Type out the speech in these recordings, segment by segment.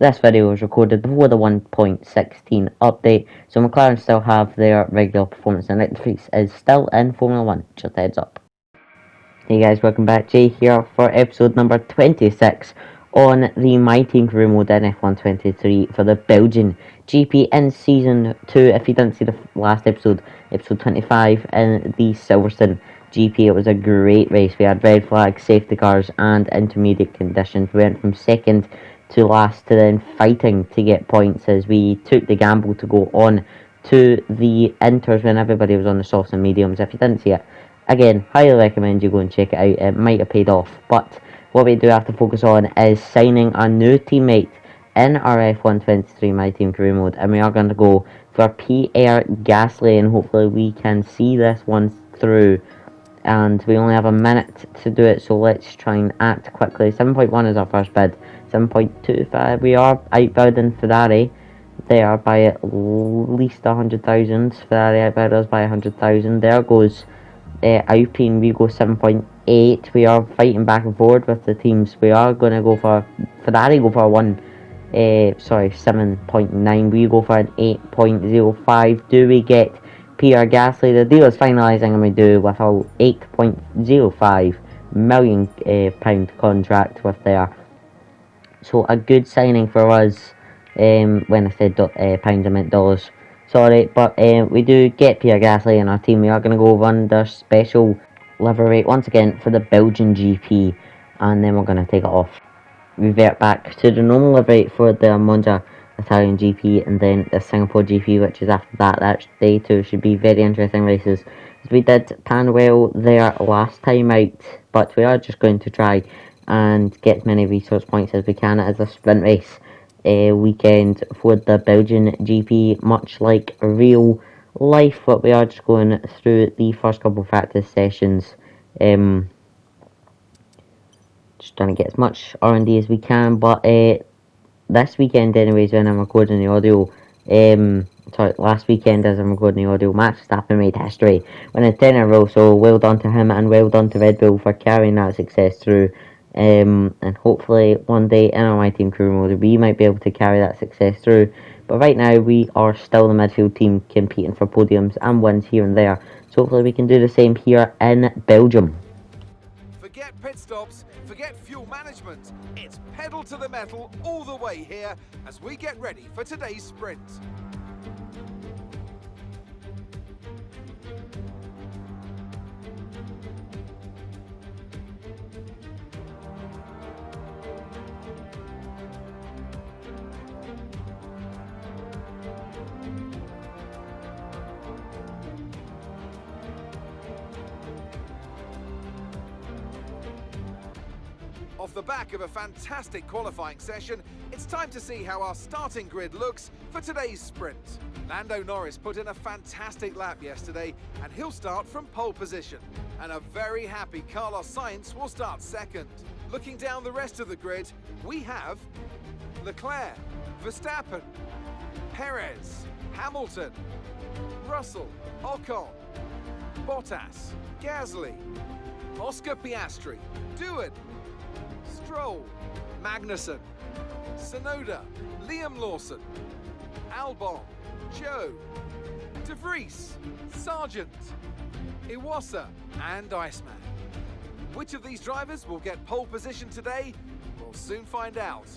This video was recorded before the 1.16 update, so McLaren still have their regular performance and Nick Prix is still in Formula 1, just a heads up. Hey guys, welcome back. Jay here for episode number 26 on the My Team Career Mode in F1 23 for the Belgian GP in Season 2. If you didn't see the last episode, episode 25 in the Silverstone GP, it was a great race. We had red flags, safety cars and intermediate conditions. We went from second to last to then fighting to get points as we took the gamble to go on to the inters when everybody was on the softs and mediums. If you didn't see it, again, highly recommend you go and check it out. It might have paid off, but what we do have to focus on is signing a new teammate in our F1 23 My Team Career Mode, and we are going to go for Pierre Gasly, and hopefully we can see this one through. And we only have a minute to do it, so let's try and act quickly. 7.1 is our first bid. 7.25, we are outbidding Ferrari. They are by at least 100,000. Ferrari outbid us by 100,000. There goes Alpine, we go 7.8. We are fighting back and forward with the teams. We are going to go for Ferrari, go for a 7.9. We go for an 8.05. Do we get Pierre Gasly? The deal is finalising, and we do with a £8.05 million pound contract with there. So a good signing for us. When I said pounds, I meant dollars. Sorry, but we do get Pierre Gasly in our team. We are going to go run their special livery once again for the Belgian GP, and then we're going to take it off. Revert back to the normal livery for the Monza Italian GP, and then the Singapore GP, which is after that. That's day 2. Should be very interesting races, as we did pan well there last time out, but we are just going to try and get as many resource points as we can as a sprint race weekend for the Belgian GP, much like real life, but we are just going through the first couple of practice sessions, just trying to get as much R&D as we can. But this weekend anyways, when I'm recording the audio, last weekend as I'm recording the audio, Max Verstappen made history, winning 10 in a row, so well done to him and well done to Red Bull for carrying that success through. And hopefully one day in our My Team Career Mode we might be able to carry that success through. But right now we are still the midfield team competing for podiums and wins here and there. So hopefully we can do the same here in Belgium. Forget pit stops, forget fuel management. It's pedal to the metal all the way here as we get ready for today's sprint. Off the back of a fantastic qualifying session, it's time to see how our starting grid looks for today's sprint. Lando Norris put in a fantastic lap yesterday, and he'll start from pole position. And a very happy Carlos Sainz will start second. Looking down the rest of the grid, we have Leclerc, Verstappen, Perez, Hamilton, Russell, Ocon, Bottas, Gasly, Oscar Piastri, Doohan, Stroll, Magnussen, Tsunoda, Liam Lawson, Albon, Joe, De Vries, Sargent, Iwasa and Iceman. Which of these drivers will get pole position today? We'll soon find out.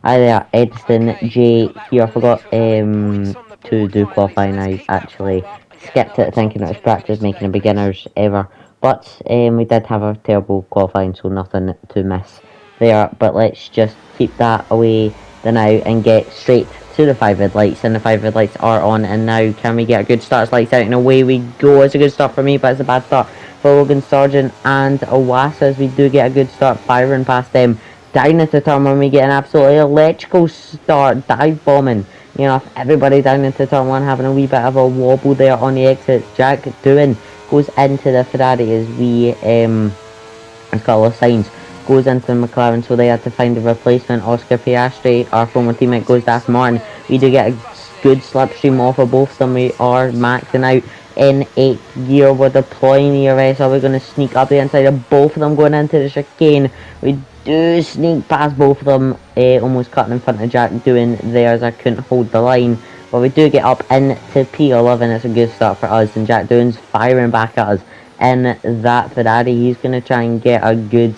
Hi there, Edson J here. I forgot to do qualifying. I actually skipped it thinking it was practice making a beginners ever. But we did have a terrible qualifying, so nothing to miss there. But let's just keep that away the now and get straight to the 5 red lights. And the 5 red lights are on, and now can we get a good start? Lights out and away we go. It's a good start for me, but it's a bad start for Logan Sargent and Iwasa as we do get a good start firing past them. Down into turn 1, we get an absolutely electrical start, dive bombing. You know, everybody down into turn 1 having a wee bit of a wobble there on the exit. Jack Doohan goes into the Ferrari as we, as Carlos Sainz goes into the McLaren, so they had to find a replacement. Oscar Piastri, our former teammate, goes to Aston Martin. We do get a good slipstream off of both of them. We are maxing out in 8th gear. We're deploying the arrest. Are we going to sneak up the inside of both of them going into the chicane? We do sneak past both of them, almost cutting in front of Jack doing theirs. I couldn't hold the line. But we do get up into P11. It's a good start for us. And Jack Doohan's firing back at us in that Ferrari. He's going to try and get a good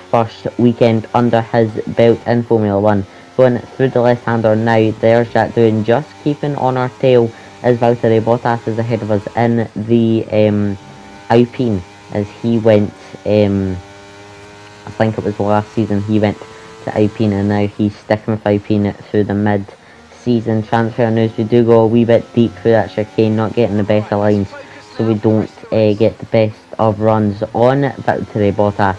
first weekend under his belt in Formula 1. Going through the left-hander now. There's Jack Doohan just keeping on our tail as Valtteri Bottas is ahead of us in the Alpine as he went, I think it was last season he went to Alpine, and now he's sticking with Alpine through the mid-season transfer news. We do go a wee bit deep through that chicane, not getting the best of lines, so we don't get the best of runs on Valtteri Bottas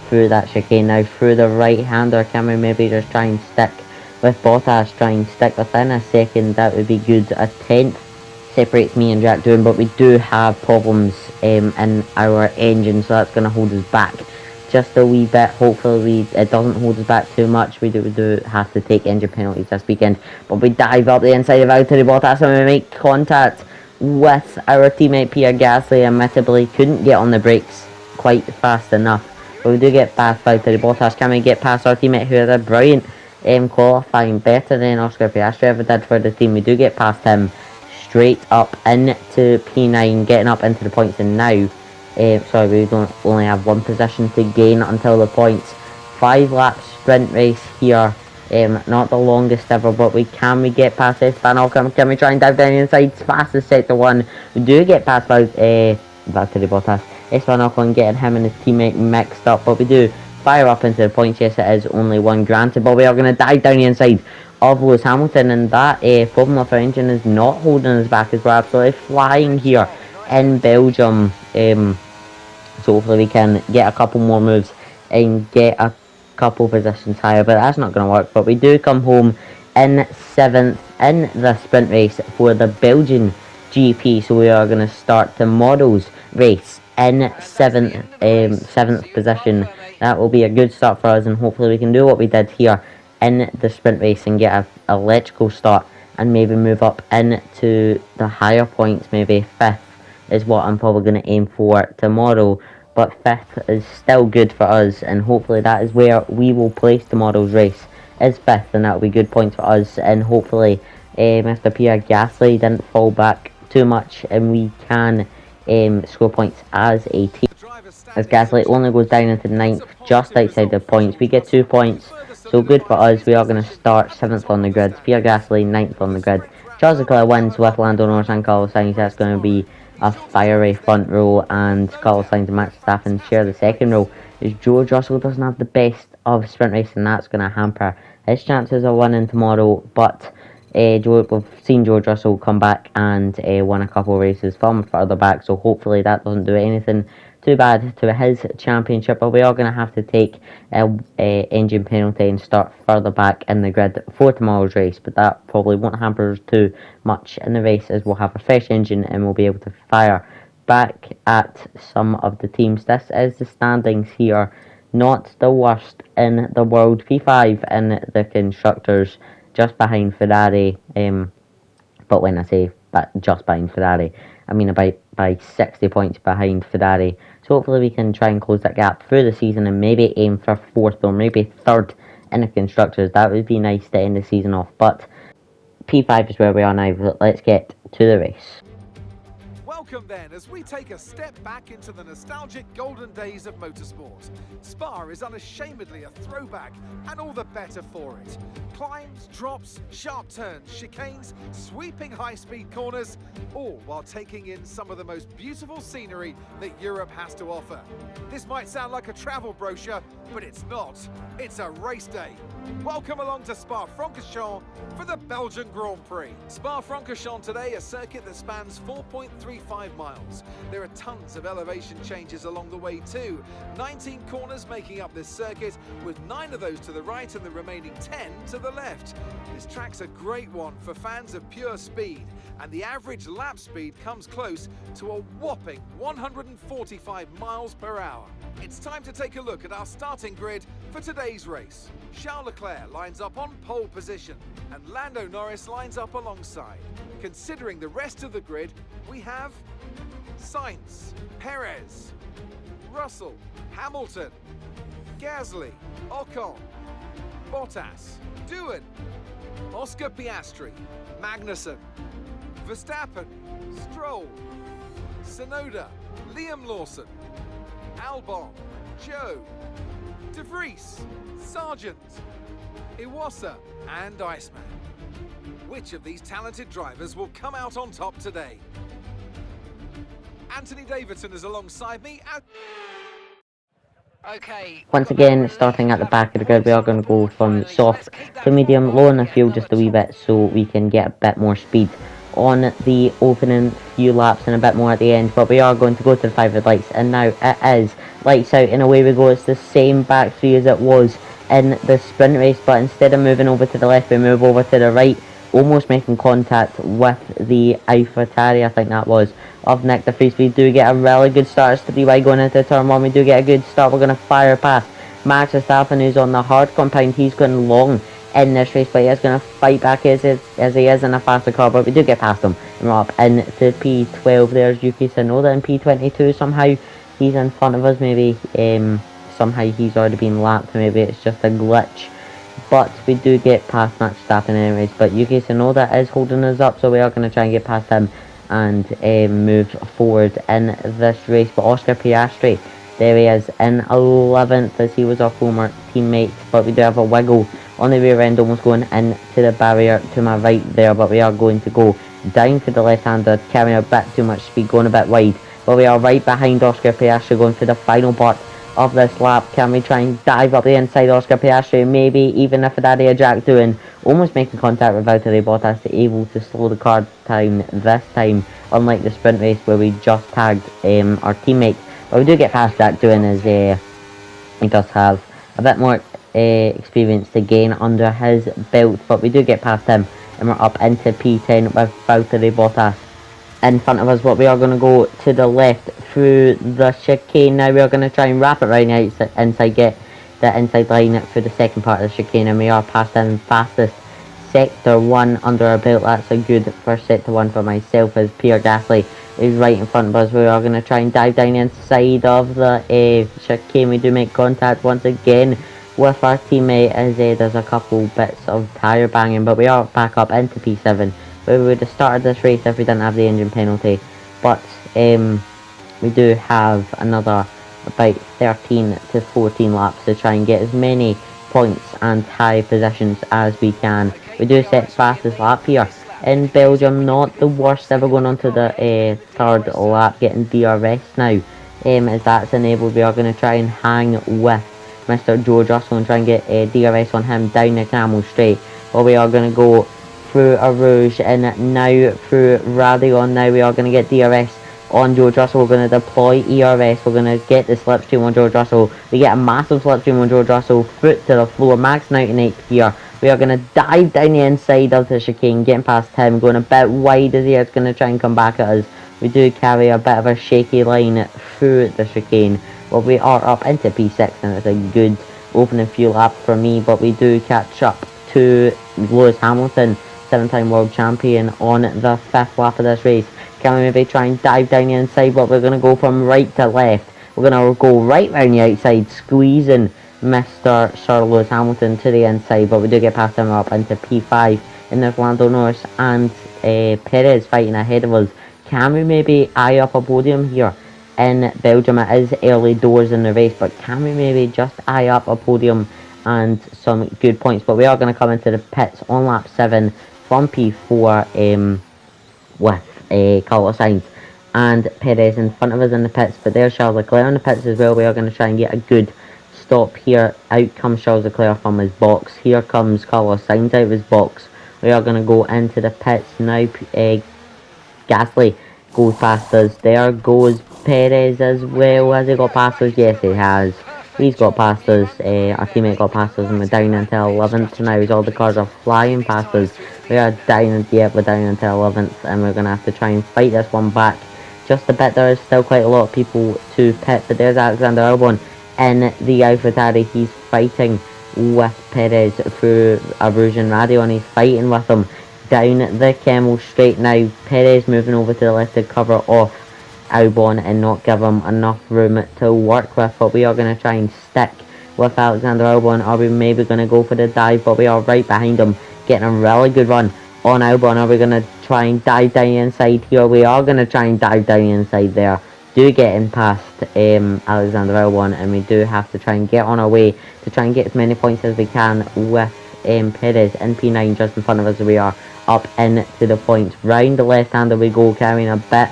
through that chicane. Now through the right-hander, can we maybe just try and stick with Bottas, try and stick within a second? That would be good. A 10th separates me and Jack Doohan, but we do have problems in our engine, so that's going to hold us back just a wee bit. Hopefully it doesn't hold us back too much. We do have to take engine penalties this weekend, but we dive up the inside of Valtteri Bottas and we make contact with our teammate Pierre Gasly. Admittedly couldn't get on the brakes quite fast enough, but we do get past Valtteri Bottas. Can we get past our teammate who had a brilliant qualifying, better than Oscar Piastri ever did for the team? We do get past him straight up into P9, getting up into the points, and now sorry, we don't only have one position to gain until the points. 5 lap sprint race here, not the longest ever, but we get past Esteban Ocon. Can we try and dive down the inside? Fastest sector 1. We do get past Valtteri Bottas. Esteban Ocon getting him and his teammate mixed up, but we do fire up into the points. Yes, it is only one granted, but we are going to dive down the inside of Lewis Hamilton, and that problem with our engine is not holding us back as we're absolutely flying here in Belgium. So hopefully we can get a couple more moves and get a couple positions higher, but that's not going to work. But we do come home in 7th in the sprint race for the Belgian GP, so we are going to start tomorrow's race in 7th position. That will be a good start for us, and hopefully we can do what we did here in the sprint race and get an electrical start and maybe move up into the higher points. Maybe 5th is what I'm probably going to aim for tomorrow, but 5th is still good for us, and hopefully that is where we will place tomorrow's race, is 5th, and that will be good points for us. And hopefully Mr. Pierre Gasly didn't fall back too much and we can score points as a team, as Gasly only goes down into 9th, just outside the points. We get 2 points, so good for us. We are going to start 7th on the grid. Pierre Gasly 9th on the grid. Charles Leclerc wins with Lando Norris and Carlos Sainz. That's going to be a fiery front row, and Carlos Sainz and Max Verstappen share the second row, as George Russell doesn't have the best of sprint race, and that's going to hamper his chances of winning tomorrow. But we've seen George Russell come back and won a couple of races from further back, so hopefully that doesn't do anything too bad to his championship. But we are going to have to take an engine penalty and start further back in the grid for tomorrow's race, but that probably won't hamper us too much in the race, as we'll have a fresh engine and we'll be able to fire back at some of the teams. This is the standings here, not the worst in the world. P5 in the constructors, just behind Ferrari, but when I say just behind Ferrari, I mean about by 60 points behind Ferrari. So hopefully we can try and close that gap through the season and maybe aim for 4th or maybe 3rd in the constructors. That would be nice to end the season off, but P5 is where we are now. Let's get to the race. Welcome then, as we take a step back into the nostalgic golden days of motorsport. Spa is unashamedly a throwback, and all the better for it. Climbs, drops, sharp turns, chicanes, sweeping high-speed corners, all while taking in some of the most beautiful scenery that Europe has to offer. This might sound like a travel brochure, but it's not. It's a race day. Welcome along to Spa-Francorchamps for the Belgian Grand Prix. Spa-Francorchamps today, a circuit that spans 4.35 miles. There are tons of elevation changes along the way too. 19 corners making up this circuit, with 9 of those to the right and the remaining 10 to the left. This track's a great one for fans of pure speed, and the average lap speed comes close to a whopping 145 miles per hour. It's time to take a look at our starting grid For today's race, Charles Leclerc lines up on pole position and Lando Norris lines up alongside. Considering the rest of the grid, we have Sainz, Perez, Russell, Hamilton, Gasly, Ocon, Bottas, Doohan, Oscar Piastri, Magnussen, Verstappen, Stroll, Tsunoda, Liam Lawson, Albon, Joe, De Vries, Sargent, Iwasa and Iceman. Which of these talented drivers will come out on top today? Anthony Davidson is alongside me. Once again, starting at the back of the grid, we are going to go from soft to medium, low in the fuel just a wee bit so we can get a bit more speed on the opening few laps and a bit more at the end. But we are going to go to the 5 red lights, and now it is lights out and away we go. It's the same back three as it was in the sprint race, but instead of moving over to the left, we move over to the right, almost making contact with the AlphaTauri, I think that was, of Nick de Vries. We do get a really good start as to DY going into turn 1. We do get a good start. We're going to fire past Max Verstappen, who's on the hard compound. He's going long in this race, but he is going to fight back as he is in a faster car, but we do get past him. And we're up into P12. There's Yuki Tsunoda in P22. Somehow he's in front of us. Maybe somehow he's already been lapped. Maybe it's just a glitch. But we do get past Max Verstappen anyways. But Yuki Tsunoda is holding us up, so we are going to try and get past him and move forward in this race. But Oscar Piastri, there he is in 11th as he was our former teammate. But we do have a wiggle on the rear end, almost going into the barrier to my right there. But we are going to go down for the left-hander, carrying a bit too much speed, going a bit wide. But we are right behind Oscar Piastri going for the final part of this lap. Can we try and dive up the inside Oscar Piastri? Maybe even if Daddy Jack doing, almost making contact with Valtteri Bottas, able to slow the car down this time, unlike the sprint race where we just tagged our teammate. But we do get past Jack doing as he does have a bit more experience to gain under his belt, but we do get past him and we're up into P10 with Valtteri Bottas in front of us. But we are going to go to the left through the chicane. Now we are going to try and wrap it right now inside, get the inside line for the second part of the chicane, and we are past him fastest. Sector 1 under our belt. That's a good first sector 1 for myself, as Pierre Gasly is right in front of us. We are going to try and dive down the inside of the chicane. We do make contact once again with our teammate as there's a couple bits of tyre banging, but we are back up into P7 where we would have started this race if we didn't have the engine penalty. But we do have another about 13 to 14 laps to try and get as many points and high positions as we can. We do set fastest lap here in Belgium, not the worst ever, going on to the third lap, getting DRS now. As that's enabled, we are going to try and hang with Mr. George Russell and try and get DRS on him down the Camel Straight. But we are going to go through a Rouge and now through Radion. Now we are going to get DRS on George Russell. We're going to deploy ERS. We're going to get the slipstream on George Russell. We get a massive slipstream on George Russell, foot to the floor, maxing out in 8th gear. We are going to dive down the inside of the chicane, getting past him, going a bit wide as he is going to try and come back at us. We do carry a bit of a shaky line through the chicane, but we are up into P6 and it's a good opening few lap for me. But we do catch up to Lewis Hamilton, 7-time world champion, on the 5th lap of this race. Can we maybe try and dive down the inside? But we're going to go from right to left. We're going to go right round the outside, squeezing Mr. Sir Lewis Hamilton to the inside. But we do get past him, up into P5. And there's Lando Norris and Perez fighting ahead of us. Can we maybe eye up a podium here in Belgium? It is early doors in the race, but can we maybe just eye up a podium and some good points? But we are going to come into the pits on lap 7 from P4 with Carlos Sainz and Perez in front of us in the pits. But there's Charles Leclerc in the pits as well. We are going to try and get a good stop here. Out comes Charles Leclerc from his box. Here comes Carlos Sainz out of his box. We are going to go into the pits now. Gasly goes past us. There goes Perez as well. Has he got past us? Yes, he has. He's got past us. Our teammate got past us and we're down into 11th now as all the cars are flying past us. We are down, yeah, we're down into 11th and we're going to have to try and fight this one back just a bit. There is still quite a lot of people to pit, but there's Alexander Albon in the AlphaTauri. He's fighting with Perez through a Russian radio, and he's fighting with him down the Camel straight now. Perez moving over to the left to cover off Albon and not give him enough room to work with, but we are going to try and stick with Alexander Albon. Are we maybe going to go for the dive, but we are right behind him, getting a really good run on Albon. Are we going to try and dive down the inside here? We are going to try and dive down the inside there. Do get in past Alexander Albon, and we do have to try and get on our way to try and get as many points as we can with Perez in P9 just in front of us. We are up into the points. Round the left-hander we go, carrying a bit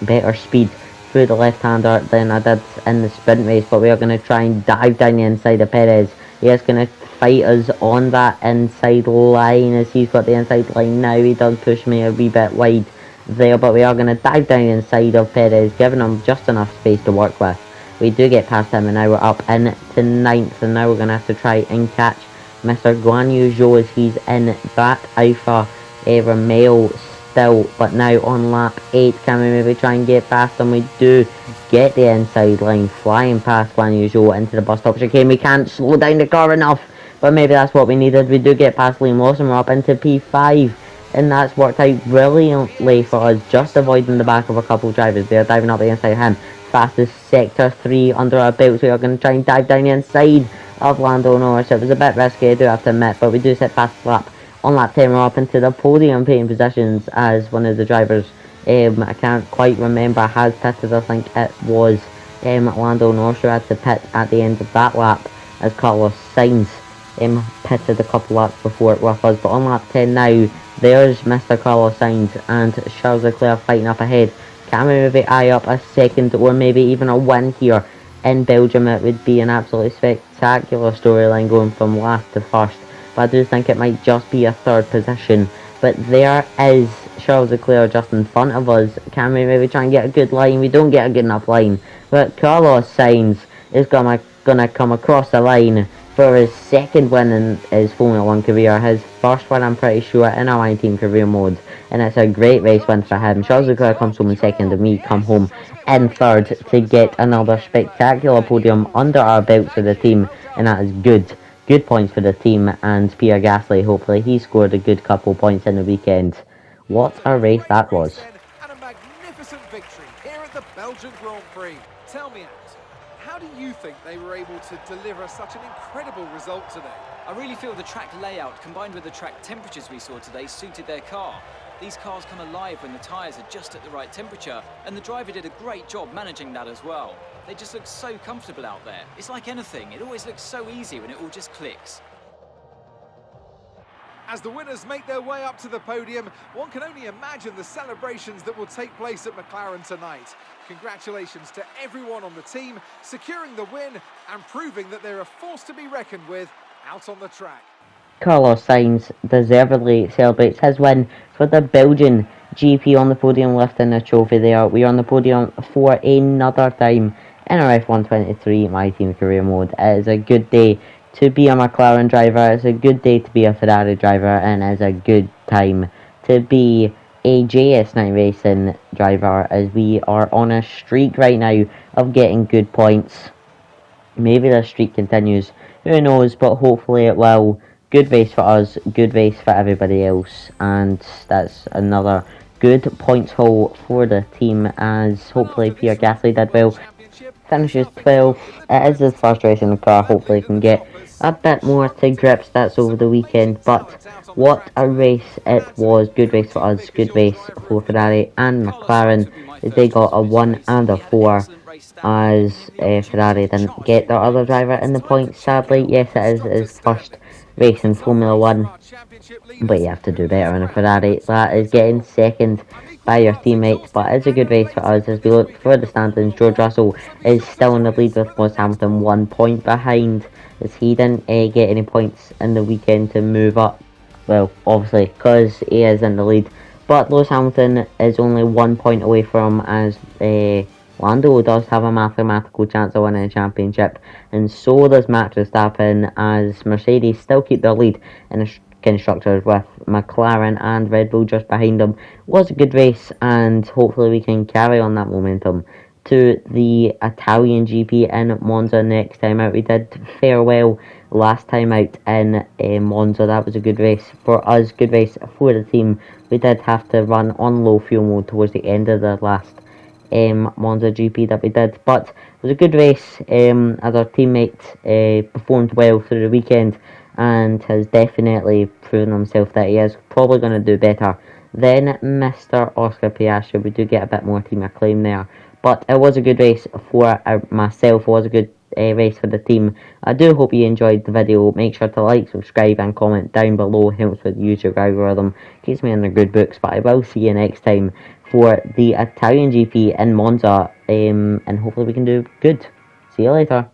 better speed through the left-hander than I did in the sprint race, but we are going to try and dive down the inside of Perez. He is going to fight us on that inside line as he's got the inside line now. He does push me a wee bit wide there, but we are going to dive down the inside of Perez, giving him just enough space to work with. We do get past him, and now we're up into 9th, and now we're going to have to try and catch Mr. Guan Yu Zhou as he's in that Alpha Romeo still, but now on lap 8. Can we maybe try and get past him? We do get the inside line, flying past Guan Yu Zhou into the bus stop chicane. We can't slow down the car enough, but maybe that's what we needed. We do get past Liam Lawson, we're up into P5, and that's worked out brilliantly for us, just avoiding the back of a couple of drivers. They're diving up the inside of him. Fastest sector 3 under our belts. We are going to try and dive down the inside of Lando Norris. It was a bit risky, I do have to admit, but we do sit past the lap. On lap 10 we're up into the podium painting positions as one of the drivers, I can't quite remember, has pitted. I think it was Lando Norris who had to pit at the end of that lap, as Carlos Sainz pitted a couple laps before it with us. But on lap 10 now, there's Mr. Carlos Sainz and Charles Leclerc fighting up ahead. Can we maybe eye up a second or maybe even a win here in Belgium? It would be an absolutely spectacular storyline going from last to first, but I do think it might just be a third position. But there is Charles Leclerc just in front of us. Can we maybe try and get a good line? We don't get a good enough line, but Carlos Sainz is gonna come across the line for his second win in his Formula 1 career. His first one, I'm pretty sure, in our team career mode, and it's a great race win for him. Charles Leclerc comes home in second, and we come home in third to get another spectacular podium under our belts for the team, and that is good points for the team. And Pierre Gasly, hopefully he scored a good couple points in the weekend. What a race that was. And a magnificent victory here at the Belgian Grand Prix. Tell me, how do you think they were able to deliver such an incredible result today? I really feel the track layout combined with the track temperatures we saw today suited their car. These cars come alive when the tyres are just at the right temperature, and the driver did a great job managing that as well. They just look so comfortable out there. It's like anything, it always looks so easy when it all just clicks. As the winners make their way up to the podium, one can only imagine the celebrations that will take place at McLaren tonight. Congratulations to everyone on the team, securing the win and proving that they're a force to be reckoned with out on the track. Carlos Sainz deservedly celebrates his win for the Belgian GP on the podium, lifting the trophy there. We are on the podium for another time in our F123 My Team Career mode. It is a good day to be a McLaren driver, it's a good day to be a Ferrari driver, and it's a good time to be a JS9 Racing driver, as we are on a streak right now of getting good points. Maybe the streak continues, who knows, but hopefully it will. Good race for us, good race for everybody else, and that's another good points haul for the team, as hopefully Pierre Gasly did well. Finishes 12th. It is his first race in the car. Hopefully he can get a bit more to grips. That's over the weekend, but what a race it was. Good race for us, good race for Ferrari and McLaren, as they got a 1 and a 4, as Ferrari didn't get their other driver in the points, sadly. Yes, it is his first race in Formula 1, but you have to do better in a Ferrari. That is getting second by your teammates, but it's a good race for us as we look for the standings. George Russell is still in the lead with Lewis Hamilton 1 point behind, as he didn't get any points in the weekend to move up, well, obviously because he is in the lead, but Lewis Hamilton is only 1 point away from, as Lando does have a mathematical chance of winning a championship, and so does Max Verstappen, as Mercedes still keep their lead in the constructors with McLaren and Red Bull just behind them. Was a good race, and hopefully we can carry on that momentum to the Italian GP in Monza next time out. We did fare well last time out in Monza. That was a good race for us, good race for the team. We did have to run on low fuel mode towards the end of the last Monza GP that we did, but it was a good race as our teammate performed well through the weekend and has definitely proven himself that he is probably going to do better than Mr. Oscar Piastri. We do get a bit more team acclaim there, but it was a good race for myself. It was a good race for the team. I do hope you enjoyed the video. Make sure to like, subscribe and comment down below. It helps with the YouTube algorithm, keeps me in the good books. But I will see you next time for the Italian GP in Monza, and hopefully we can do good. See you later.